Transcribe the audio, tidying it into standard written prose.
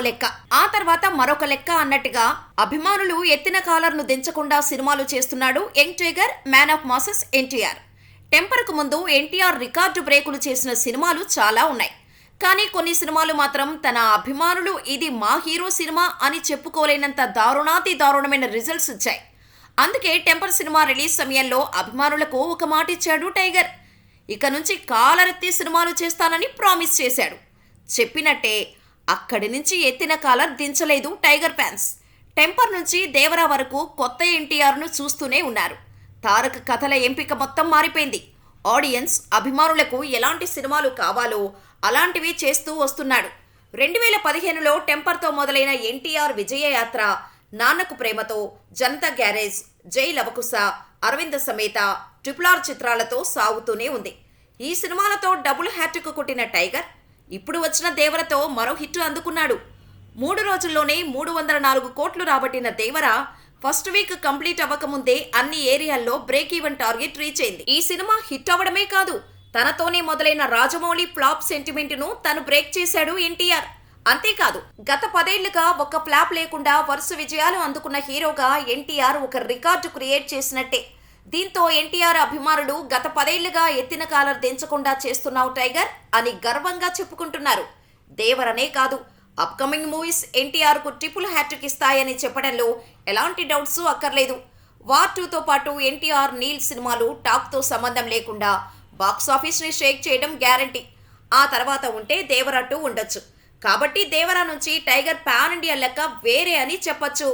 లెక్క, ఆ తర్వాత మరొక లెక్క అన్నట్టుగా అభిమానులు ఎత్తిన కాలర్ను దించకుండా సినిమాలు చేస్తున్నాడు young tiger, man of masses NTR. టెంపర్కు ముందు ఎన్టీఆర్ రికార్డు బ్రేకులు చేసిన సినిమాలు చాలా ఉన్నాయి. కానీ కొన్ని సినిమాలు మాత్రం తన అభిమానులు ఇది మా హీరో సినిమా అని చెప్పుకోలేనంత దారుణాతి దారుణమైన రిజల్ట్స్ ఇచ్చాయి. అందుకే టెంపర్ సినిమా రిలీజ్ సమయంలో అభిమానులకు ఒక మాట ఇచ్చాడు టైగర్. ఇక నుంచి కాలరెత్తి సినిమాలు చేస్తానని ప్రామిస్ చేశాడు. చెప్పినట్టే అక్కడి నుంచి ఎత్తిన కాలర్ దించలేదు టైగర్ ఫ్యాన్స్. టెంపర్ నుంచి దేవరా వరకు కొత్త ఎన్టీఆర్ను చూస్తూనే ఉన్నారు. తారక్ కథల ఎంపిక మొత్తం మారిపోయింది. ఆడియన్స్ అభిమానులకు ఎలాంటి సినిమాలు కావాలో అలాంటివి చేస్తూ వస్తున్నాడు. 2015లో టెంపర్తో మొదలైన ఎన్టీఆర్ విజయయాత్ర నాన్నకు ప్రేమతో, జనతా గ్యారేజ్, జై లవకుశ, అరవింద సమేత, RRR చిత్రాలతో సాగుతూనే ఉంది. ఈ సినిమాలతో డబుల్ హ్యాట్రిక్ కొట్టిన టైగర్ ఇప్పుడు వచ్చిన దేవరతో మరో హిట్ అందుకున్నాడు. 3 రోజుల్లోనే 304 కోట్లు రాబట్టిన దేవర ఫస్ట్ వీక్ కంప్లీట్ అవ్వకముందే అన్ని ఏరియాల్లో బ్రేక్ ఈవెన్ టార్గెట్ రీచ్ అయింది. ఈ సినిమా హిట్ అవ్వడమే కాదు, తనతోనే మొదలైన రాజమౌళి ఫ్లాప్ సెంటిమెంట్ను తను బ్రేక్ చేశాడు ఎన్టీఆర్. అంతేకాదు, గత 10 ఏళ్లుగా ఒక్క ఫ్లాప్ లేకుండా వరుస విజయాలు అందుకున్న హీరోగా ఎన్టీఆర్ ఒక రికార్డు క్రియేట్ చేసినట్టే. దీంతో ఎన్టీఆర్ అభిమానులు గత 10 ఏళ్లుగా ఎత్తిన కాలర్ దించకుండా చేస్తున్నావు టైగర్ అని గర్వంగా చెప్పుకుంటున్నారు. దేవరనే కాదు, అప్కమింగ్ మూవీస్ ఎన్టీఆర్కు ట్రిపుల్ హ్యాట్రిక్ ఇస్తాయని చెప్పడంలో ఎలాంటి డౌట్స్ అక్కర్లేదు. వార్ 2తో పాటు ఎన్టీఆర్ నీల్ సినిమాలు టాక్తో సంబంధం లేకుండా బాక్సాఫీస్ని షేక్ చేయడం గ్యారంటీ. ఆ తర్వాత ఉంటే దేవరా 2 ఉండొచ్చు. కాబట్టి దేవరా నుంచి టైగర్ పాన్ ఇండియా లెక్క వేరే అని చెప్పొచ్చు.